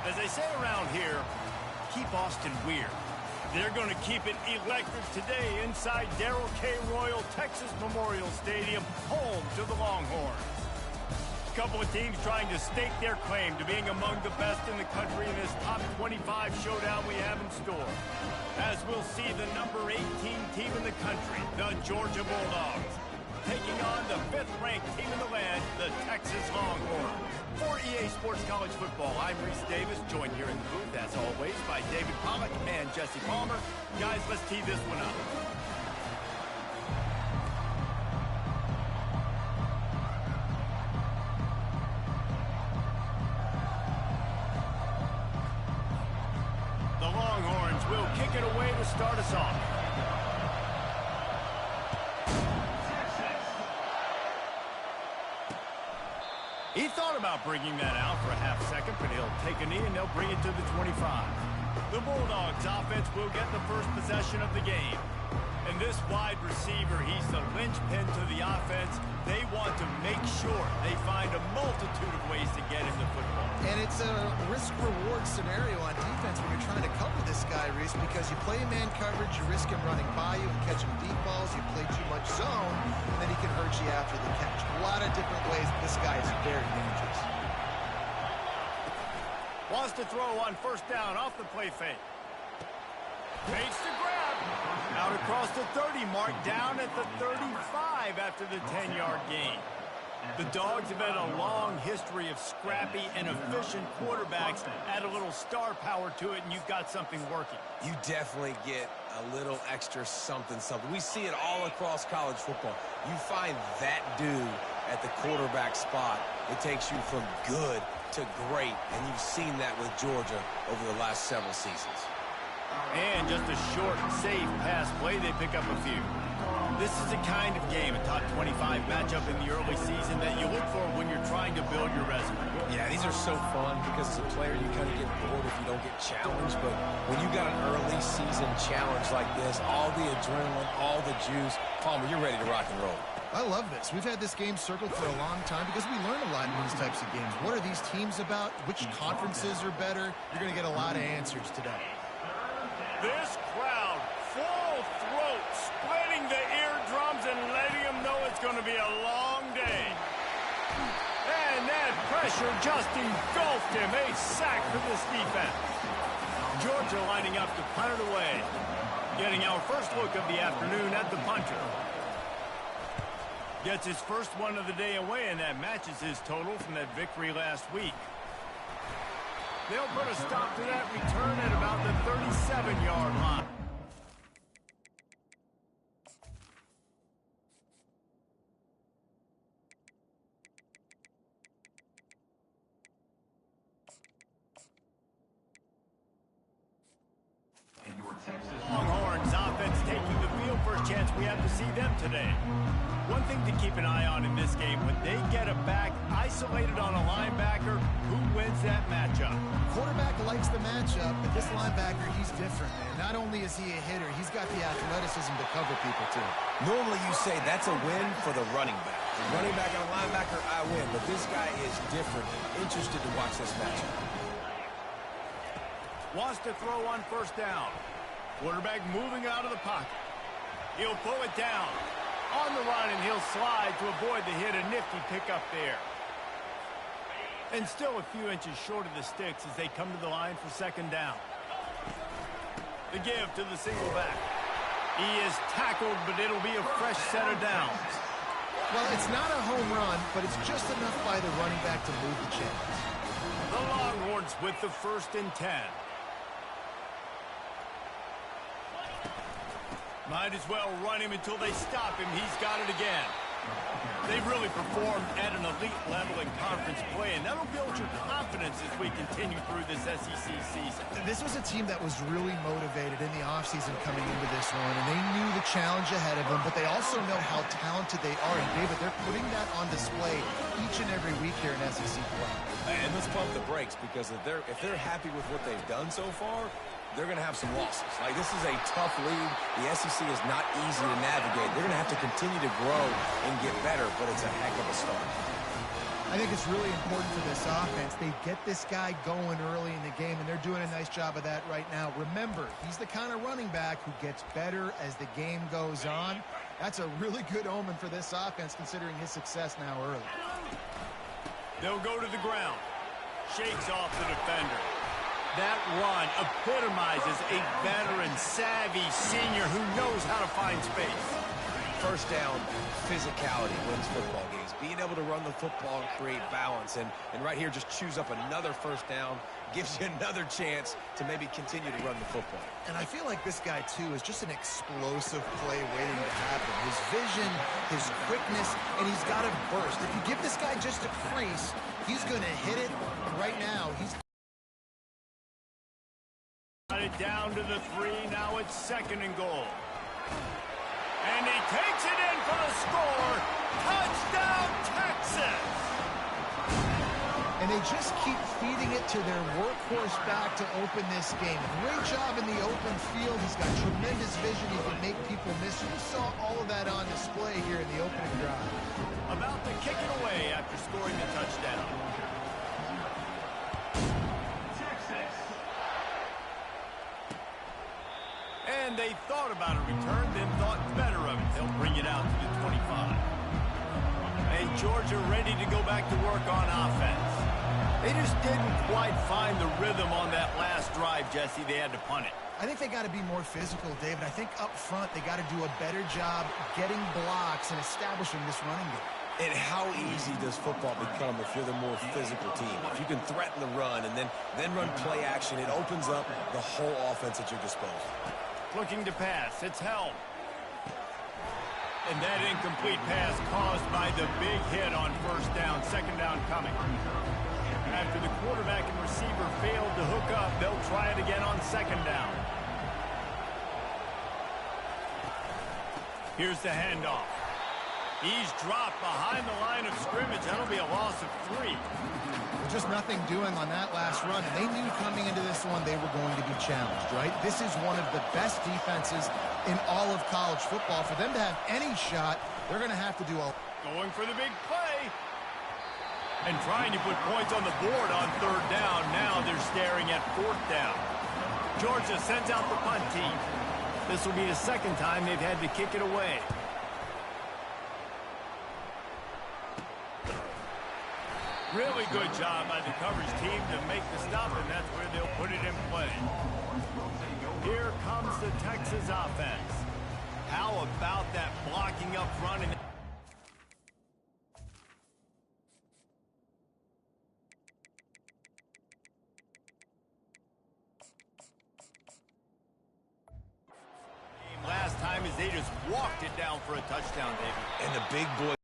As they say around here, keep Austin weird. They're going to keep it electric today inside Darrell K. Royal Texas Memorial Stadium, home to the Longhorns. A couple of teams trying to stake their claim to being among the best in the country in this top 25 showdown we have in store. As we'll see the number 18 team in the country, the Georgia Bulldogs, taking on the 5th-ranked team in the land, the Texas Longhorns. For EA Sports College Football, I'm Reese Davis, joined here in the booth, as always, by David Pollack and Jesse Palmer. Guys, let's tee this one up. The Longhorns will kick it away to start us off. He thought about bringing that out for a half second, but he'll take a knee and they'll bring it to the 25. The Bulldogs offense will get the first possession of the game. And this wide receiver, he's the linchpin to the offense. They want to make sure they find a multitude of ways to get him the football. And it's a risk-reward scenario on defense when you're trying to cover this guy, Reese, because you play man coverage, you risk him running by you and catching deep balls. You play too much zone, and then he can hurt you after the catch. A lot of different ways. This guy is very dangerous. Wants to throw on first down off the play fake. Fakes to grab. Out across the 30 mark, down at the 35 after the 10-yard gain. The Dogs have had a long history of scrappy and efficient quarterbacks. Add a little star power to it, and you've got something working. You definitely get a little extra something. We see it all across college football. You find that dude at the quarterback spot, it takes you from good to great, and you've seen that with Georgia over the last several seasons. And just a short, safe pass play, they pick up a few. This is the kind of game, a top 25 matchup in the early season, that you look for when you're trying to build your resume. Yeah, these are so fun because as a player, you kind of get bored if you don't get challenged. But when you got an early season challenge like this, all the adrenaline, all the juice, Palmer, you're ready to rock and roll. I love this. We've had this game circled for a long time because we learn a lot in these types of games. What are these teams about? Which conferences are better? You're going to get a lot of answers today. This crowd, full throat, splitting the eardrums and letting them know it's going to be a long day. And that pressure just engulfed him. A sack for this defense. Georgia lining up to punt it away. Getting our first look of the afternoon at the punter. Gets his first one of the day away, and that matches his total from that victory last week. They'll put a stop to that return at about the 37-yard line. Longhorns offense taking the field. First chance we have to see them today. One thing to keep an eye on in this game, when they get a back isolated on a linebacker, who wins that matchup? Quarterback likes the matchup, but this linebacker, he's different, man. Not only is he a hitter, he's got the athleticism to cover people, too. Normally you say that's a win for the running back. The running back and a linebacker, I win. But this guy is different. Interested to watch this matchup. Wants to throw on first down. Quarterback moving out of the pocket. He'll pull it down. On the run, and he'll slide to avoid the hit. A nifty pickup there. And still a few inches short of the sticks as they come to the line for second down. The give to the single back. He is tackled, but it'll be a fresh set of downs. Well, it's not a home run, but it's just enough by the running back to move the chains. The Longhorns with the 1st and 10. Might as well run him until they stop him. He's got it again. They've really performed at an elite level in conference play, and that'll build your confidence as we continue through this SEC season. This was a team that was really motivated in the offseason coming into this one, and they knew the challenge ahead of them, but they also know how talented they are. And, David, they're putting that on display each and every week here in SEC play. And let's pump the brakes, because if they're happy with what they've done so far, they're going to have some losses. Like, this is a tough league. The SEC is not easy to navigate. They're going to have to continue to grow and get better, but it's a heck of a start. I think it's really important for this offense. They get this guy going early in the game, and they're doing a nice job of that right now. Remember, he's the kind of running back who gets better as the game goes on. That's a really good omen for this offense, considering his success now early. They'll go to the ground. Shakes off the defender. That run epitomizes a veteran, savvy senior who knows how to find space. First down, physicality wins football games. Being able to run the football and create balance. And right here, just choose up another first down. Gives you another chance to maybe continue to run the football. And I feel like this guy, too, is just an explosive play waiting to happen. His vision, his quickness, and he's got a burst. If you give this guy just a crease, he's going to hit it. And right now, he's got it down to the 3. Now it's 2nd and goal. And he takes it in for the score. Touchdown, Texas! And they just keep feeding it to their workhorse back to open this game. Great job in the open field. He's got tremendous vision. He can make people miss. You saw all of that on display here in the opening drive. About to kick it away after scoring the touchdown. And they thought about a return, then thought better of it. They'll bring it out to the 25. And Georgia ready to go back to work on offense. They just didn't quite find the rhythm on that last drive, Jesse. They had to punt it. I think they got to be more physical, David. I think up front they got to do a better job getting blocks and establishing this running game. And how easy does football become if you're the more physical team? If you can threaten the run and then run play action, it opens up the whole offense at your disposal. Looking to pass. It's held. And that incomplete pass caused by the big hit on first down. 2nd down coming. After the quarterback and receiver failed to hook up, they'll try it again on 2nd down. Here's the handoff. He's dropped behind the line of scrimmage. That'll be a loss of 3. Just nothing doing on that last run, and they knew coming into this one they were going to be challenged, right? This is one of the best defenses in all of college football. For them to have any shot, they're going to have to do a... Going for the big play. And trying to put points on the board on 3rd down. Now they're staring at 4th down. Georgia sends out the punt team. This will be the 2nd time they've had to kick it away. Really good job by the coverage team to make the stop, and that's where they'll put it in play. Here comes the Texas offense. How about that blocking up front? Last time is they just walked it down for a touchdown, David. And the big boy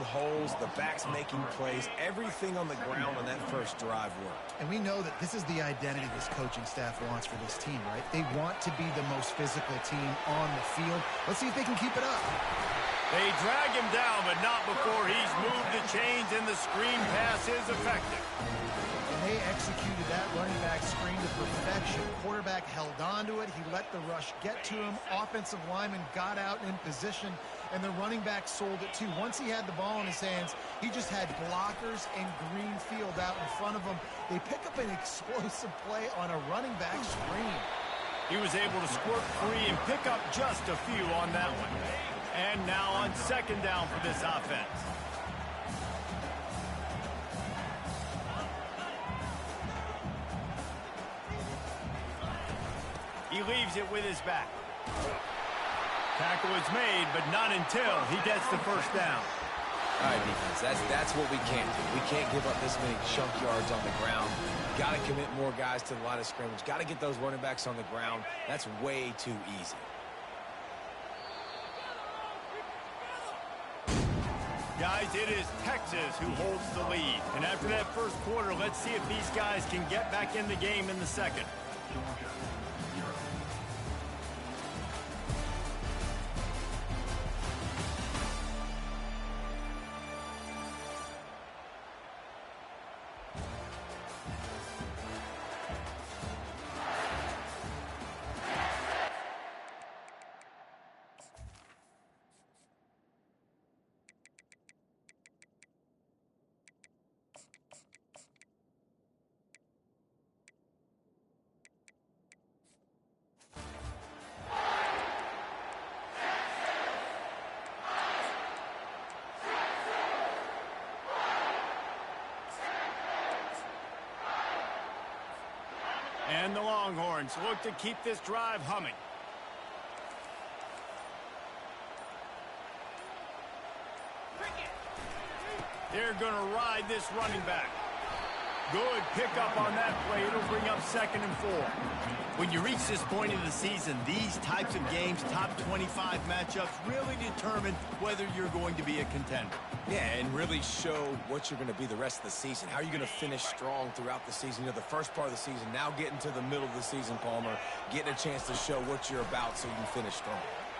holes, the backs making plays, everything on the ground on that first drive worked. And we know that this is the identity this coaching staff wants for this team, right? They want to be the most physical team on the field. Let's see if they can keep it up. They drag him down, but not before he's moved the chains, and the screen pass is effective. And they executed that running back screen to perfection. Quarterback held on to it. He let the rush get to him. Offensive lineman got out in position, and the running back sold it too. Once he had the ball in his hands, he just had blockers and green field out in front of him. They pick up an explosive play on a running back screen. He was able to squirt free and pick up just a few on that one. And now on 2nd down for this offense. He leaves it with his back. Tackle is made, but not until he gets the first down. All right, defense, that's what we can't do. We can't give up this many chunk yards on the ground. Got to commit more guys to the line of scrimmage. Got to get those running backs on the ground. That's way too easy. Guys, it is Texas who holds the lead. And after that first quarter, let's see if these guys can get back in the game in the second. Longhorns look to keep this drive humming. They're going to ride this running back. Good pickup on that play. It'll bring up 2nd and 4. When you reach this point in the season, these types of games, top 25 matchups, really determine whether you're going to be a contender. Yeah, and really show what you're going to be the rest of the season. How are you going to finish strong throughout the season? You know, the first part of the season, now getting to the middle of the season, Palmer, getting a chance to show what you're about so you can finish strong.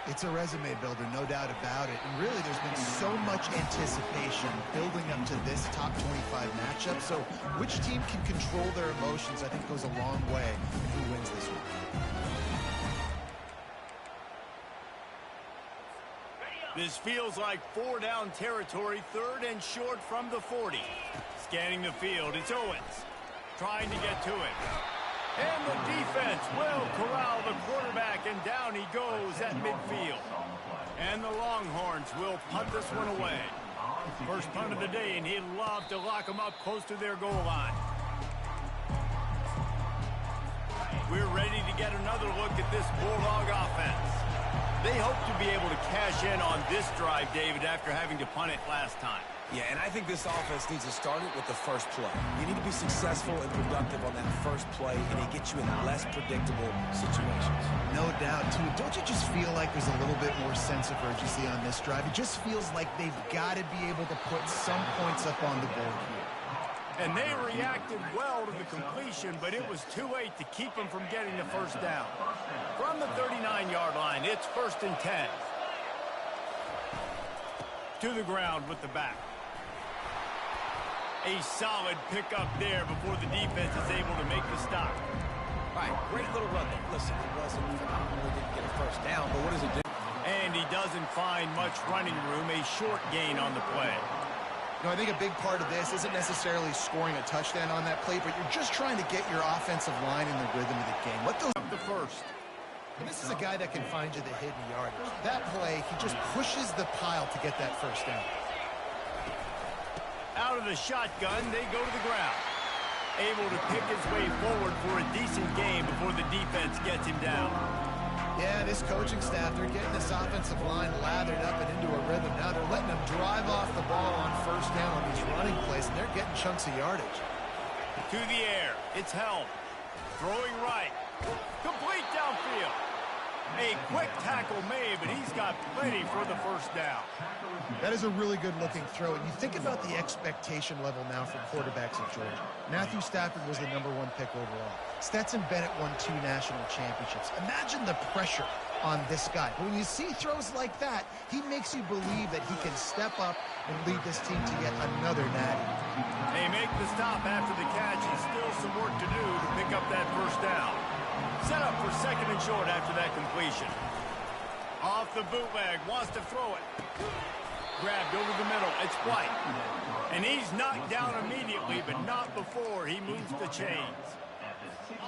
It's a resume builder, no doubt about it. And really, there's been so much anticipation building up to this top 25 matchup. So which team can control their emotions, I think, goes a long way in who wins this one. This feels like 4-down territory, 3rd and short from the 40. Scanning the field, it's Owens trying to get to it. And the defense will corral the quarterback, and down he goes at midfield. And the Longhorns will punt this one away. First punt of the day, and he'd love to lock them up close to their goal line. We're ready to get another look at this Bulldog offense. They hope to be able to cash in on this drive, David, after having to punt it last time. Yeah, and I think this offense needs to start it with the first play. You need to be successful and productive on that first play, and it gets you in less predictable situations. No doubt, too. Don't you just feel like there's a little bit more sense of urgency on this drive? It just feels like they've got to be able to put some points up on the board here. And they reacted well to the completion, but it was too late to keep them from getting the first down. From the 39-yard line, it's 1st and 10. To the ground with the back. A solid pickup there before the defense is able to make the stop. All right, great little run there. Listen, it wasn't phenomenal, didn't get a first down, but what does it do? And he doesn't find much running room, a short gain on the play. You know, I think a big part of this isn't necessarily scoring a touchdown on that play, but you're just trying to get your offensive line in the rhythm of the game. Let those Up the first. And this is a guy that can find you the hidden yardage. That play, he just pushes the pile to get that first down. Out of the shotgun, they go to the ground. Able to pick his way forward for a decent game before the defense gets him down. Yeah, this coaching staff, they're getting this offensive line lathered up and into a rhythm. Now they're letting them drive off the ball on first down on these running plays, and they're getting chunks of yardage. To the air, it's Helm. Throwing right. Complete downfield. A quick tackle made, but he's got plenty for the first down. That is a really good-looking throw. And you think about the expectation level now for quarterbacks at Georgia. Matthew Stafford was the #1 pick overall. Stetson Bennett won 2 national championships. Imagine the pressure on this guy. When you see throws like that, he makes you believe that he can step up and lead this team to yet another natty. They make the stop after the catch, and still some work to do to pick up that first down. Set up for 2nd and short after that completion. Off the bootleg, wants to throw it. Grabbed over the middle, it's White. And he's knocked down immediately, but not before he moves the chains.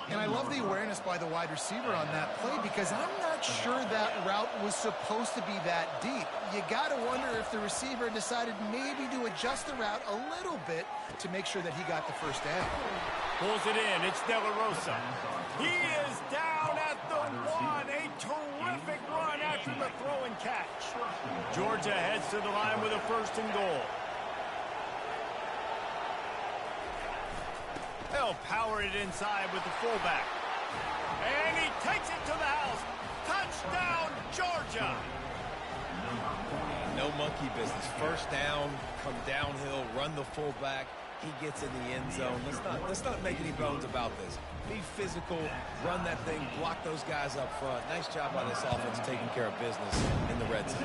And I love the awareness by the wide receiver on that play because I'm not sure that route was supposed to be that deep. You got to wonder if the receiver decided maybe to adjust the route a little bit to make sure that he got the first down. Pulls it in, it's De La Rosa. He is down at the 1. A terrific run after the throw and catch. Georgia heads to the line with a 1st and goal. They'll power it inside with the fullback. And he takes it to the house. Touchdown, Georgia. No monkey business. First down, come downhill, run the fullback. He gets in the end zone. Let's not make any bones about this. Be physical, run that thing, block those guys up front. Nice job by this offense taking care of business in the red zone.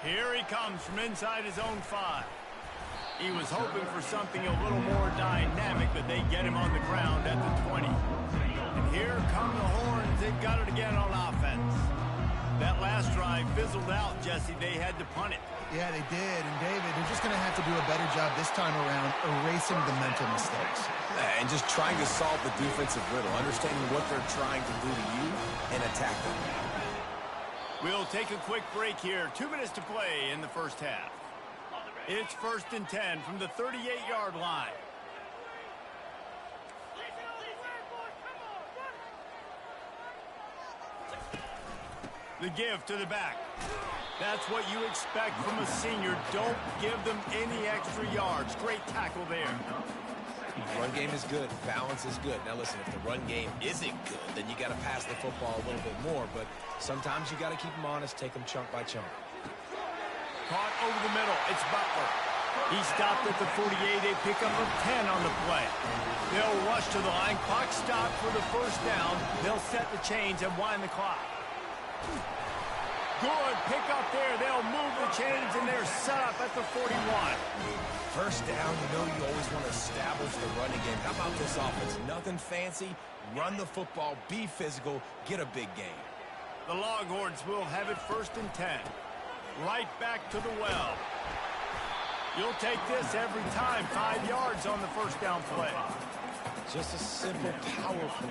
Here he comes from inside his own 5. He was hoping for something a little more dynamic, but they get him on the ground at the 20. And here come the Horns. They've got it again on offense. That last drive fizzled out, Jesse. They had to punt it. Yeah, they did. And, David, they're just going to have to do a better job this time around erasing the mental mistakes. And just trying to solve the defensive riddle, understanding what they're trying to do to you and attack them. We'll take a quick break here. 2 minutes to play in the first half. It's 1st and 10 from the 38-yard line. The give to the back. That's what you expect from a senior. Don't give them any extra yards. Great tackle there. Run game is good. Balance is good. Now, listen, if the run game isn't good, then you got to pass the football a little bit more. But sometimes you got to keep them honest, take them chunk by chunk. Caught over the middle. It's Butler. He stopped at the 48. They pick up a 10 on the play. They'll rush to the line. Clock stopped for the first down. They'll set the chains and wind the clock. Good pick up there. They'll move the chains, and they're set up at the 41. First down, you know you always want to establish the running game. How about this offense? Nothing fancy. Run the football, be physical, get a big gain. The Longhorns will have it 1st and 10. Right back to the well. You'll take this every time. 5 yards on the first down play. Just a simple power play.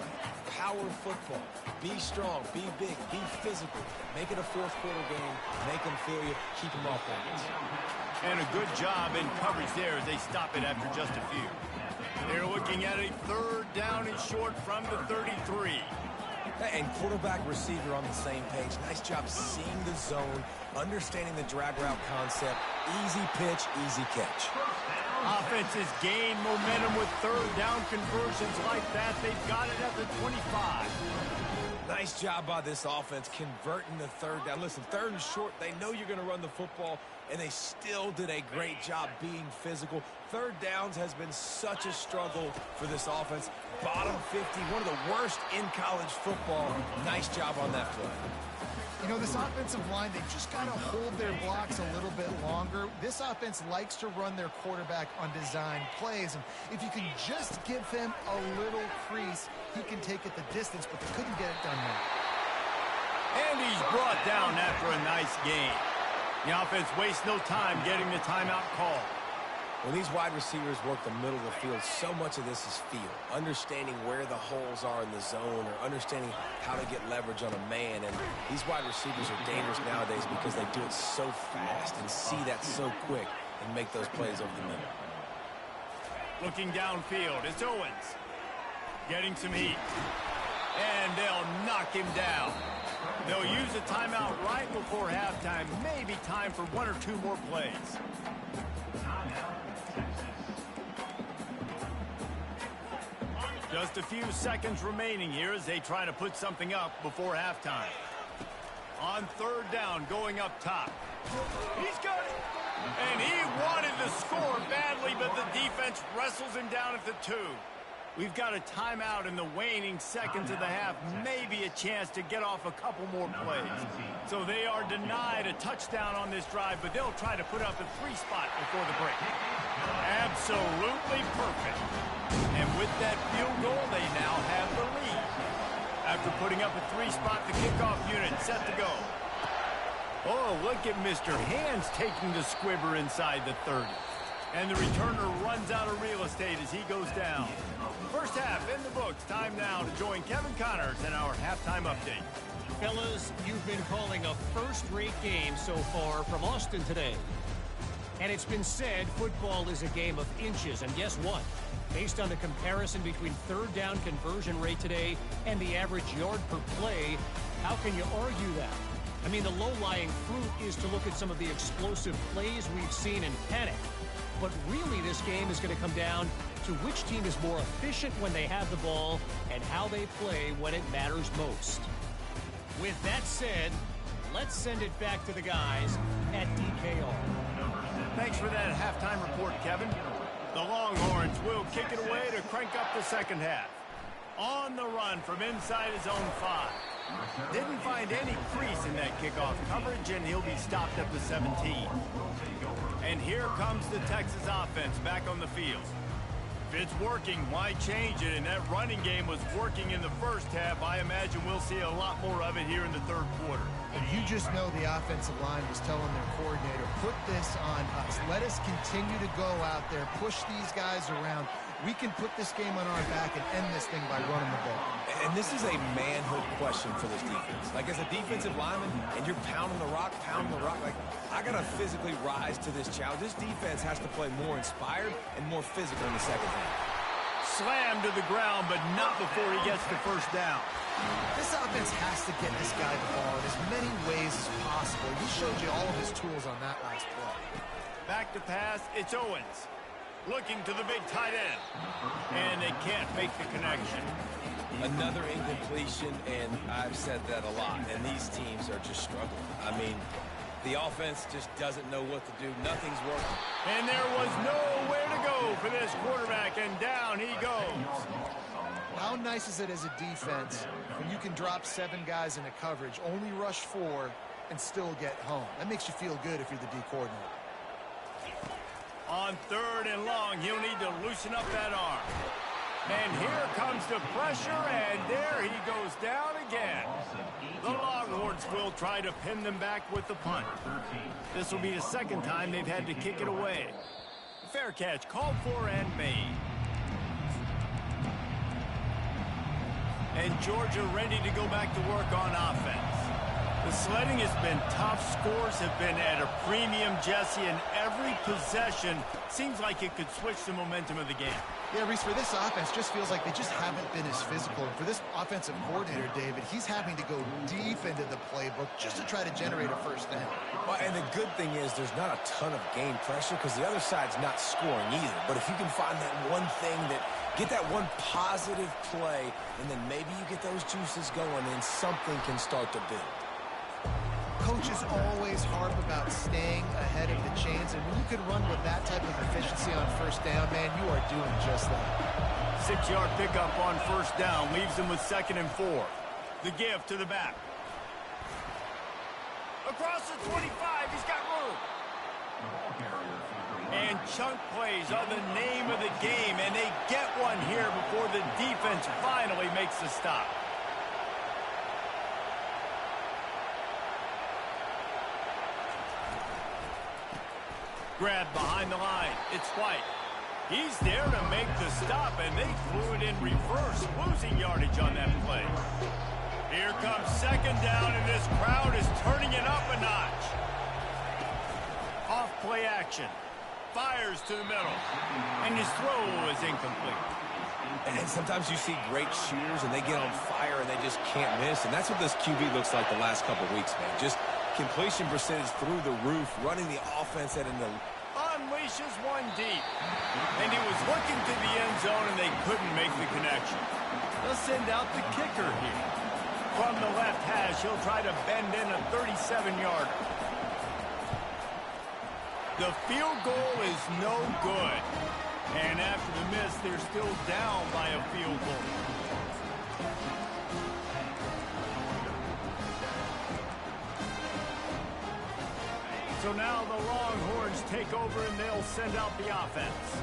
Power football. Be strong, be big, be physical. Make it a fourth quarter game. Make them feel you. Keep them off balance. And a good job in coverage there as they stop it after just a few. They're looking at a 3rd down and short from the 33. And quarterback receiver on the same page. Nice job seeing the zone, understanding the drag route concept. Easy pitch, easy catch. Offenses gain momentum with 3rd down conversions like that. They've got it at the 25. Nice job by this offense converting the 3rd down. Listen, 3rd and short, they know you're going to run the football, and they still did a great job being physical. 3rd downs has been such a struggle for this offense. Bottom 50, one of the worst in college football. Nice job on that play. You know, this offensive line, they've just got to hold their blocks a little bit longer. This offense likes to run their quarterback on design plays, and if you can just give him a little crease, he can take it the distance, but they couldn't get it done now. And he's brought down after a nice gain. The offense wastes no time getting the timeout call. When these wide receivers work the middle of the field, so much of this is feel. Understanding where the holes are in the zone or understanding how to get leverage on a man. And these wide receivers are dangerous nowadays because they do it so fast and see that so quick and make those plays over the middle. Looking downfield, it's Owens. Getting some heat. And they'll knock him down. They'll use a timeout right before halftime. Maybe time for 1 or 2 more plays. Just a few seconds remaining here as they try to put something up before halftime. On 3rd down, going up top. He's got it. And he wanted to score badly, but the defense wrestles him down at the 2. We've got a timeout in the waning seconds of the half. Maybe a chance to get off a couple more plays. So they are denied a touchdown on this drive, but they'll try to put up a 3 spot before the break. Absolutely perfect. And with that field goal, they now have the lead. After putting up a 3 spot, the kickoff unit set to go. Oh, look at Mr. Hands taking the squibber inside the 30. And the returner runs out of real estate as he goes down. First half in the books. Time now to join Kevin Connors in our halftime update. Fellas, you've been calling a first-rate game so far from Austin today. And it's been said football is a game of inches. And guess what? Based on the comparison between 3rd down conversion rate today and the average yard per play, how can you argue that? I mean, the low-lying fruit is to look at some of the explosive plays we've seen and panic. But really, this game is going to come down to which team is more efficient when they have the ball and how they play when it matters most. With that said, let's send it back to the guys at DKR. Thanks for that halftime report, Kevin. The Longhorns will kick it away to crank up the second half. On the run from inside his own 5. Didn't find any crease in that kickoff coverage, and he'll be stopped at the 17. And here comes the Texas offense back on the field. If it's working, why change it? And that running game was working in the first half. I imagine we'll see a lot more of it here in the 3rd quarter. And you just know the offensive line was telling their coordinator, put this on us. Let us continue to go out there, push these guys around. We can put this game on our back and end this thing by running the ball. And this is a manhood question for this defense. Like, as a defensive lineman, and you're pounding the rock, like, I got to physically rise to this challenge. This defense has to play more inspired and more physical in the second half. Slammed to the ground, but not before he gets the first down. This offense has to get this guy the ball in as many ways as possible. He showed you all of his tools on that last play. Back to pass, it's Owens. Looking to the big tight end. And they can't make the connection. Another incompletion, and I've said that a lot, and these teams are just struggling. I mean, the offense just doesn't know what to do. Nothing's working. And there was nowhere to go for this quarterback, and down he goes. How nice is it as a defense when you can drop 7 guys into coverage, only rush 4, and still get home? That makes you feel good if you're the D coordinator. On 3rd and long, he'll need to loosen up that arm. And here comes the pressure, and there he goes down again. The Longhorns will try to pin them back with the punt. This will be the 2nd time they've had to kick it away. Fair catch called for and made. And Georgia ready to go back to work on offense. The sledding has been tough. Scores have been at a premium, Jesse, and every possession seems like it could switch the momentum of the game. Yeah, Reese, for this offense, just feels like they just haven't been as physical. And for this offensive coordinator, David, he's having to go deep into the playbook just to try to generate a first down. Well, and the good thing is there's not a ton of game pressure because the other side's not scoring either. But if you can find that one thing get that one positive play, and then maybe you get those juices going, and something can start to build. Coaches always harp about staying ahead of the chains, and when you can run with that type of efficiency on first down, man, you are doing just that. 6-yard pickup on first down leaves them with 2nd and 4. The give to the back. Across the 25, he's got room. And chunk plays are the name of the game, and they get one here before the defense finally makes the stop. Grab behind the line. It's White. He's there to make the stop, and they flew it in reverse, losing yardage on that play. Here comes 2nd down, and this crowd is turning it up a notch. Off play action. Fires to the middle. And his throw is incomplete. And sometimes you see great shooters, and they get on fire, and they just can't miss. And that's what this QB looks like the last couple weeks, man. Just completion percentage through the roof, running the offense at an unleashes one deep. And he was looking to the end zone, and they couldn't make the connection. They'll send out the kicker here. From the left hash, he'll try to bend in a 37-yarder. The field goal is no good. And after the miss, they're still down by a field goal. So now the Longhorns take over, and they'll send out the offense.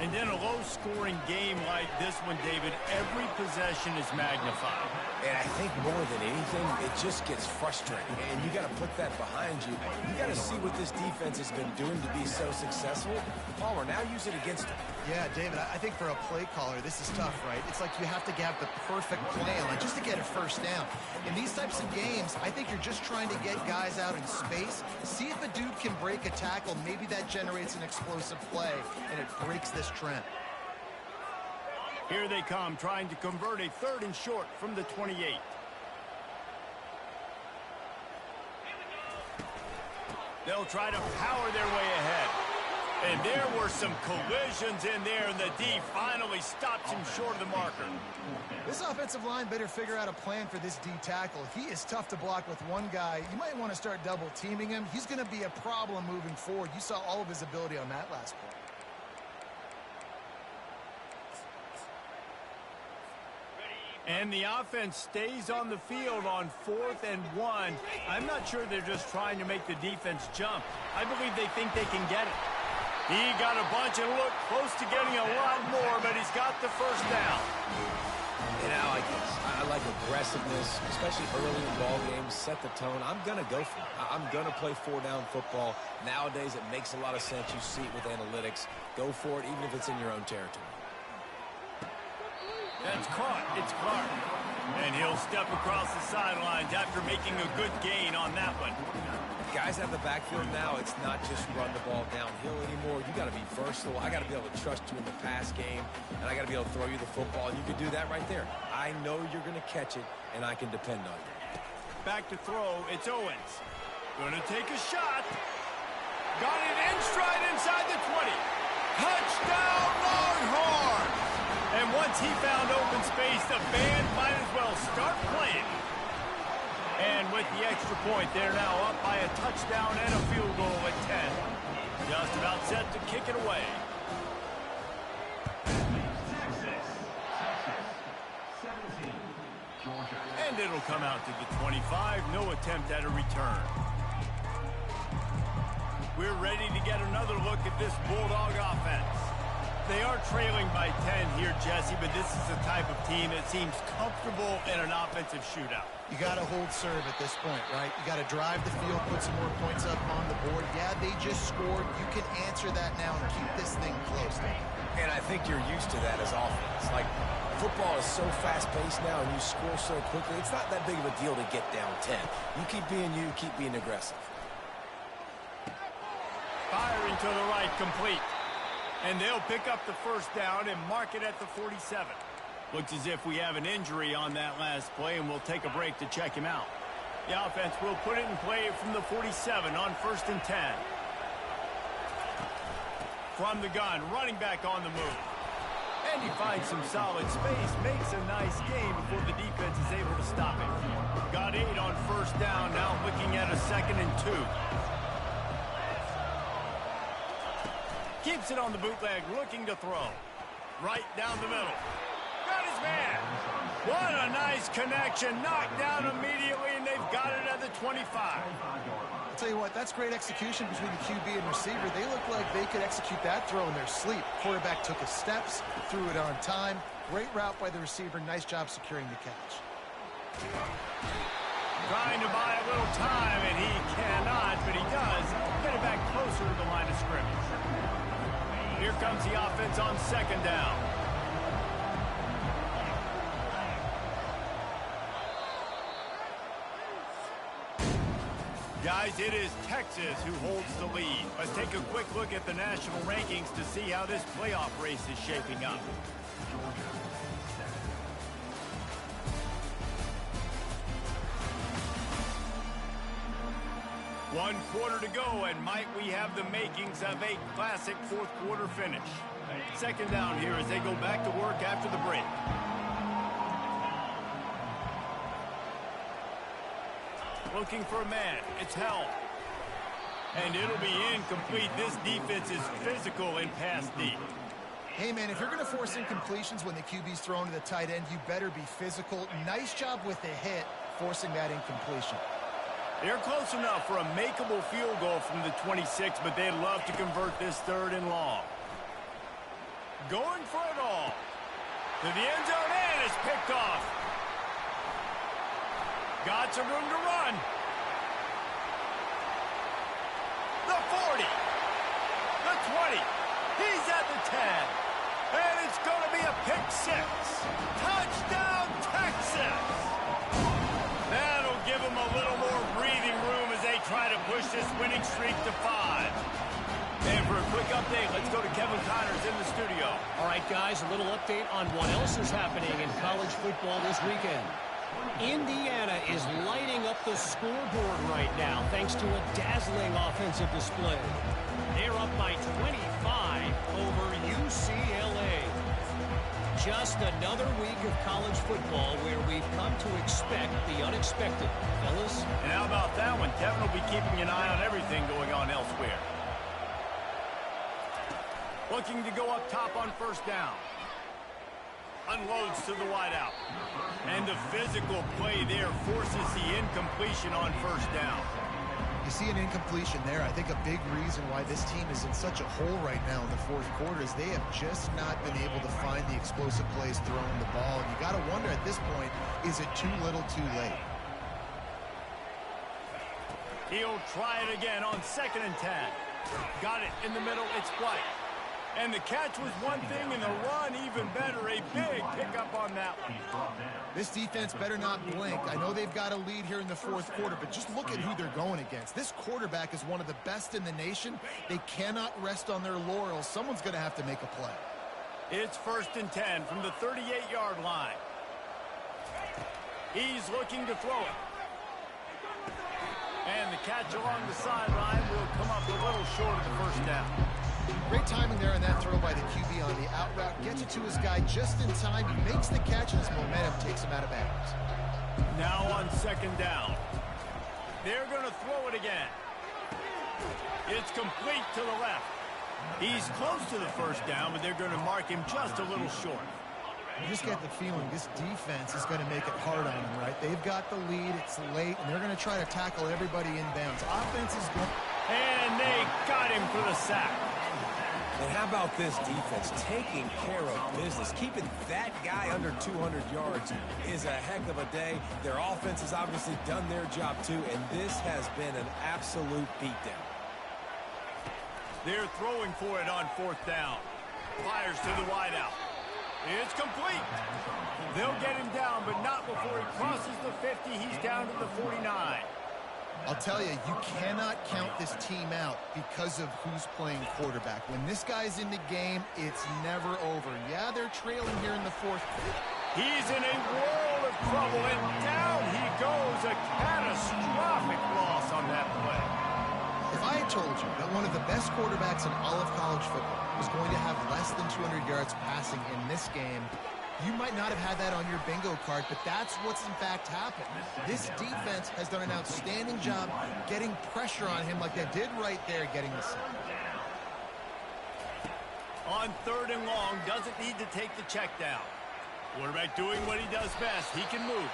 And in a low-scoring game like this one, David, every possession is magnified. And I think more than anything, it just gets frustrating. And you got to put that behind you. You got to see what this defense has been doing to be so successful. Palmer, now use it against them. Yeah, David, I think for a play caller, this is tough, right? It's like you have to have the perfect play on just to get a first down. In these types of games, I think you're just trying to get guys out in space, see if a dude can break a tackle. Maybe that generates an explosive play, and it breaks this trend. Here they come, trying to convert a 3rd and short from the 28. They'll try to power their way ahead. And there were some collisions in there, and the D finally stops him short of the marker. This offensive line better figure out a plan for this D tackle. He is tough to block with one guy. You might want to start double teaming him. He's going to be a problem moving forward. You saw all of his ability on that last play. And the offense stays on the field on 4th and 1. I'm not sure they're just trying to make the defense jump. I believe they think they can get it. He got a bunch and looked close to getting a lot more, but he's got the first down. And I like this. I like aggressiveness, especially early in ball games. Set the tone. I'm going to go for it. I'm going to play 4-down football. Nowadays, it makes a lot of sense. You see it with analytics. Go for it, even if it's in your own territory. That's caught. It's Clark. And he'll step across the sidelines after making a good gain on that one. Guys out of the backfield now, it's not just run the ball downhill anymore. You got to be versatile. I got to be able to trust you in the pass game, and I got to be able to throw you the football. And you can do that right there. I know you're going to catch it, and I can depend on you. Back to throw, it's Owens. Going to take a shot. Got it in stride inside the 20. Touchdown, Longhorns! And once he found open space, the band might as well start playing. And with the extra point, they're now up by a touchdown and a field goal at 10. Just about set to kick it away. And it'll come out to the 25. No attempt at a return. We're ready to get another look at this Bulldog offense. They are trailing by 10 here, Jesse, but this is the type of team that seems comfortable in an offensive shootout. You got to hold serve at this point, right? You got to drive the field, put some more points up on the board. Yeah, they just scored. You can answer that now and keep this thing close. And I think you're used to that as offense. Like, football is so fast-paced now, and you score so quickly, it's not that big of a deal to get down 10. You keep being you, keep being aggressive. Firing to the right, complete. And they'll pick up the first down and mark it at the 47. Looks as if we have an injury on that last play, and we'll take a break to check him out. The offense will put it in play from the 47 on 1st and 10. From the gun, running back on the move. And he finds some solid space, makes a nice gain before the defense is able to stop it. Got 8 on 1st down, now looking at a 2nd and 2. Keeps it on the bootleg, looking to throw. Right down the middle. Got his man. What a nice connection. Knocked down immediately, and they've got it at the 25. I'll tell you what, that's great execution between the QB and receiver. They look like they could execute that throw in their sleep. Quarterback took his steps, threw it on time. Great route by the receiver. Nice job securing the catch. Trying to buy a little time, and he cannot, but he does get it back closer to the line of scrimmage. Here comes the offense on 2nd down. Guys, it is Texas who holds the lead. Let's take a quick look at the national rankings to see how this playoff race is shaping up. One quarter to go, and might we have the makings of a classic 4th quarter finish. 2nd down here as they go back to work after the break. Looking for a man. It's Held. And it'll be incomplete. This defense is physical in pass deep. Hey, man, if you're going to force incompletions when the QB's thrown to the tight end, you better be physical. Nice job with the hit, forcing that incompletion. They're close enough for a makeable field goal from the 26, but they'd love to convert this 3rd and long. Going for it all. To the end zone, and it's picked off. Got some room to run. The 40. The 20. He's at the 10. And it's going to be a pick 6. Touchdown, Texas. That'll give them a little more breathing room as they try to push this winning streak to 5. And for a quick update, let's go to Kevin Connors in the studio. All right, guys, a little update on what else is happening in college football this weekend. Indiana is lighting up the scoreboard right now thanks to a dazzling offensive display. They're up by 25 over UCLA. Just another week of college football where we've come to expect the unexpected. Fellas? And how about that one? Kevin will be keeping an eye on everything going on elsewhere. Looking to go up top on 1st down. Unloads to the wideout. And the physical play there forces the incompletion on 1st down. You see an incompletion there. I think a big reason why this team is in such a hole right now in the 4th quarter is they have just not been able to find the explosive plays throwing the ball. And you got to wonder at this point, is it too little too late? He'll try it again on 2nd and 10. Got it in the middle. It's White. And the catch was one thing, and the run even better. A big pickup on that one. This defense better not blink. I know they've got a lead here in the fourth quarter, but just look at who they're going against. This quarterback is one of the best in the nation. They cannot rest on their laurels. Someone's going to have to make a play. It's 1st and 10 from the 38-yard line. He's looking to throw it. And the catch along the sideline will come up a little short of the first down. Great timing there on that throw by the QB on the out route. Gets it to his guy just in time. He makes the catch, and his momentum takes him out of bounds. Now on 2nd down. They're going to throw it again. It's complete to the left. He's close to the first down, but they're going to mark him just a little short. You just get the feeling this defense is going to make it hard on him, right? They've got the lead. It's late, and they're going to try to tackle everybody inbounds. Offense is going... And they got him for the sack. And how about this defense taking care of business? Keeping that guy under 200 yards is a heck of a day. Their offense has obviously done their job too, and this has been an absolute beatdown. They're throwing for it on 4th down. Fires to the wideout. It's complete. They'll get him down, but not before he crosses the 50. He's down to the 49. I'll tell you, you cannot count this team out because of who's playing quarterback. When this guy's in the game, it's never over. Yeah, they're trailing here in the fourth. He's in a world of trouble, and down he goes. A catastrophic loss on that play. If I had told you that one of the best quarterbacks in all of college football was going to have less than 200 yards passing in this game, you might not have had that on your bingo card, but that's what's in fact happened. This defense has done an outstanding job getting pressure on him like they did right there, getting the sack. On 3rd and long, doesn't need to take the check down. Quarterback doing what he does best. He can move.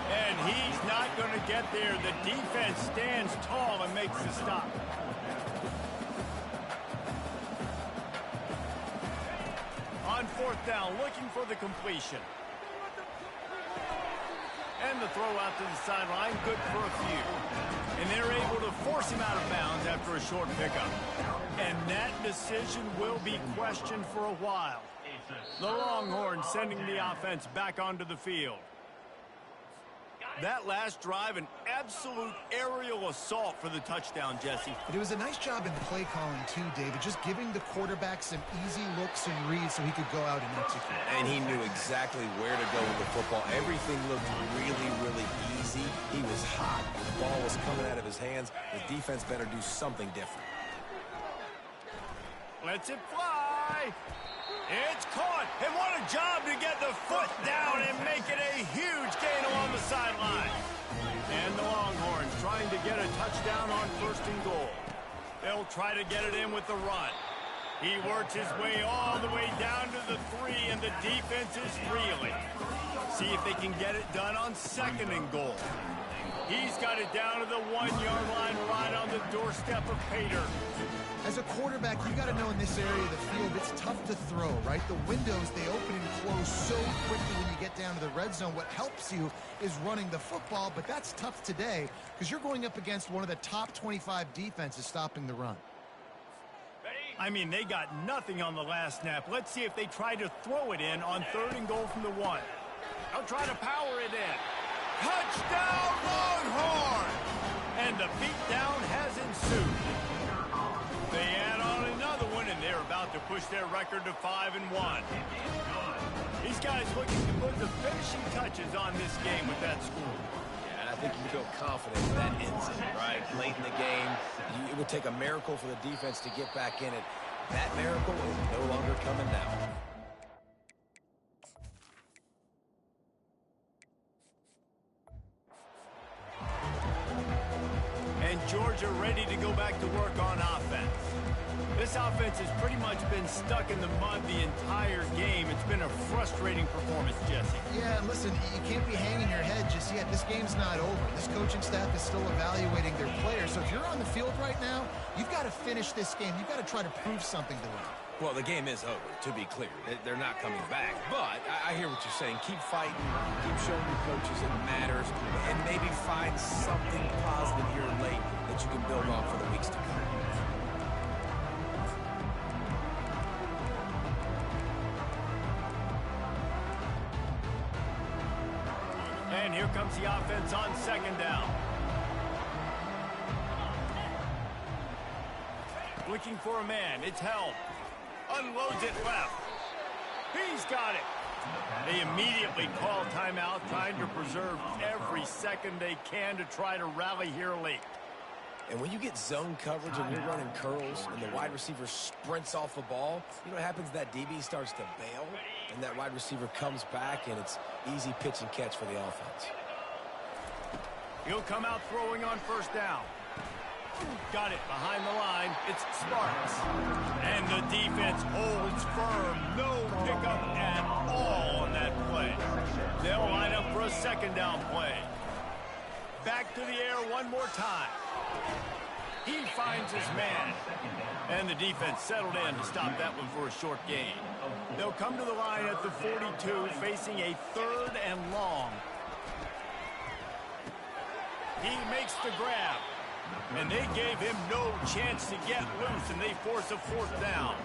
And he's not going to get there. The defense stands tall and makes the stop. On 4th down, looking for the completion. And the throw out to the sideline, good for a few. And they're able to force him out of bounds after a short pickup. And that decision will be questioned for a while. The Longhorns sending the offense back onto the field. That last drive, an absolute aerial assault for the touchdown, Jesse. But it was a nice job in play calling too, David, just giving the quarterback some easy looks and reads so he could go out and execute. And he knew exactly where to go with the football. Everything looked really, really easy. He was hot. The ball was coming out of his hands. The defense better do something different. Lets it fly. It's caught, and what a job to get the foot down and make it a huge gain along the sideline. And the Longhorns trying to get a touchdown on 1st and goal. They'll try to get it in with the run. He works his way all the way down to the 3, and the defense is reeling. See if they can get it done on 2nd and goal. He's got it down to the 1-yard line right on the doorstep of Pater. As a quarterback, you got to know in this area of the field, it's tough to throw, right? The windows, they open and close so quickly when you get down to the red zone. What helps you is running the football, but that's tough today because you're going up against one of the top 25 defenses stopping the run. I mean, they got nothing on the last snap. Let's see if they try to throw it in on 3rd and goal from the 1. They'll try to power it in. Touchdown, Longhorn! And the beatdown has ensued. They add on another one, and they're about to push their record to 5-1. These guys looking to put the finishing touches on this game with that score. Yeah, and I think you feel confident that ends it, right? Late in the game, it would take a miracle for the defense to get back in it. That miracle is no longer coming now. And Georgia ready to go back to work on offense. This offense has pretty much been stuck in the mud the entire game. It's been a frustrating performance, Jesse. Yeah, listen, you can't be hanging your head just yet. This game's not over. This coaching staff is still evaluating their players. So if you're on the field right now, you've got to finish this game. You've got to try to prove something to them. Well, the game is over, to be clear. They're not coming back. But I hear what you're saying. Keep fighting. Keep showing your coaches it matters. And maybe find something positive here late that you can build on for the weeks to come. here comes the offense on second down. Looking for a man. It's Helm. Unloads it left. He's got it. They immediately call timeout, trying to preserve every second they can to try to rally here late. And when you get zone coverage and you're running curls and the wide receiver sprints off the ball, you know what happens? That DB starts to bail, and that wide receiver comes back, and it's easy pitch and catch for the offense. He'll come out throwing on first down. Got it behind the line. It's Sparks. And the defense holds firm. No pickup at all on that play. They'll line up for a second down play. Back to the air one more time. He finds his man. And the defense settled in to stop that one for a short gain. They'll come to the line at the 42, facing a 3rd and long. He makes the grab. And they gave him no chance to get loose, and they force a 4th down.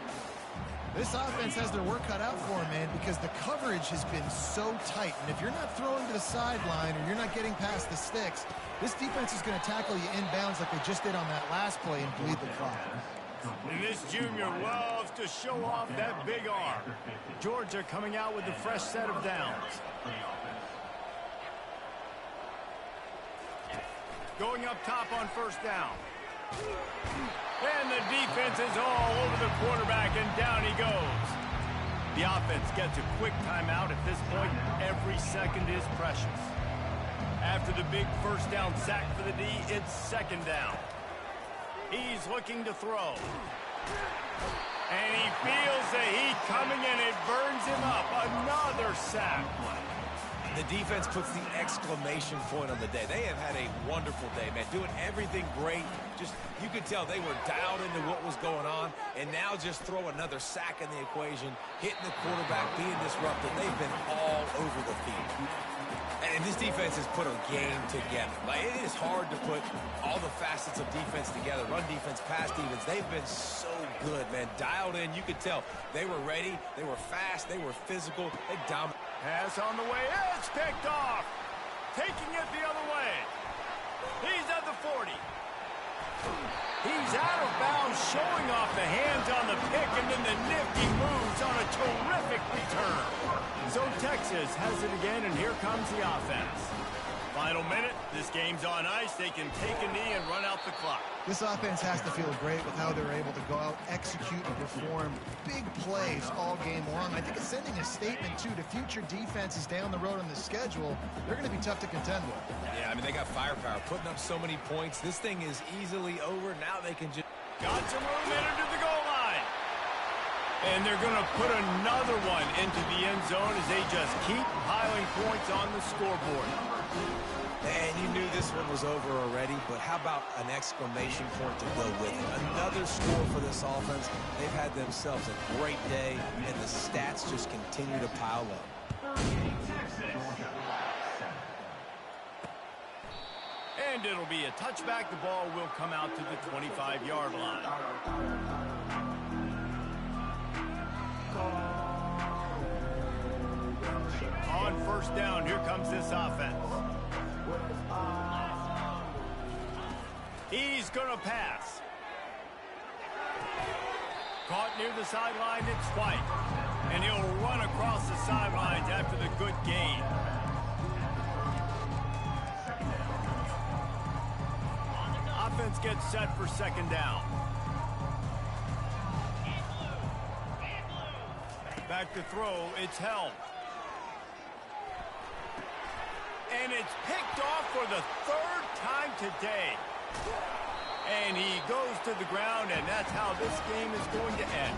This offense has their work cut out for them, man, because the coverage has been so tight. And if you're not throwing to the sideline or you're not getting past the sticks, this defense is going to tackle you inbounds like they just did on that last play and bleed the clock. And this junior loves to show off that big arm. Georgia coming out with a fresh set of downs. Going up top on first down. And the defense is all over the quarterback, and down he goes. The offense gets a quick timeout. At this point, every second is precious. After the big first down sack for the D, it's second down. He's looking to throw. And he feels the heat coming, and it burns him up. Another sack. The defense puts the exclamation point on the day. They have had a wonderful day, man. Doing everything great. Just, you could tell they were dialed into what was going on. And now just throw another sack in the equation, hitting the quarterback, being disrupted. They've been all over the field. And this defense has put a game together. Like, it is hard to put all the facets of defense together. Run defense, pass defense. They've been so good, man. Dialed in. You could tell they were ready. They were fast. They were physical. They dominated. Pass on the way. It's picked off. Taking it the other way. He's at the 40. He's out of bounds, showing off the hands on the pick, and then the nifty moves on a terrific return. So Texas has it again, and here comes the offense. Final minute. This game's on ice. They can take a knee and run out the clock. This offense has to feel great with how they're able to go out, execute, and perform big plays all game long. I think it's sending a statement, too, to future defenses down the road on the schedule. They're going to be tough to contend with. Yeah, I mean, they got firepower, putting up so many points. This thing is easily over. Now they can just... Got some room in into the goal line. And they're going to put another one into the end zone as they just keep piling points on the scoreboard. And you knew this one was over already, but how about an exclamation point to go with it? Another score for this offense. They've had themselves a great day, and the stats just continue to pile up. And it'll be a touchback. The ball will come out to the 25-yard line. On first down, here comes this offense. He's going to pass. Caught near the sideline, it's White. And he'll run across the sidelines after the good gain. Offense gets set for second down. Back to throw, it's Helm. And it's picked off for the 3rd time today. And he goes to the ground, and that's how this game is going to end.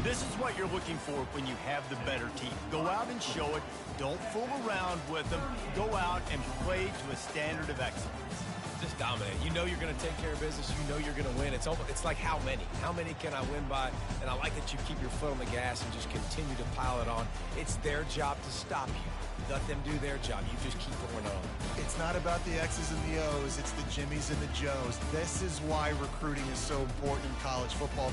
This is what you're looking for when you have the better team. Go out and show it. Don't fool around with them. Go out and play to a standard of excellence. Just dominate. You know you're going to take care of business. You know you're going to win. It's like how many? How many can I win by? And I like that you keep your foot on the gas and just continue to pile it on. It's their job to stop you. Let them do their job. You just keep going on. It's not about the X's and the O's. It's the Jimmies and the Joes. This is why recruiting is so important in college football.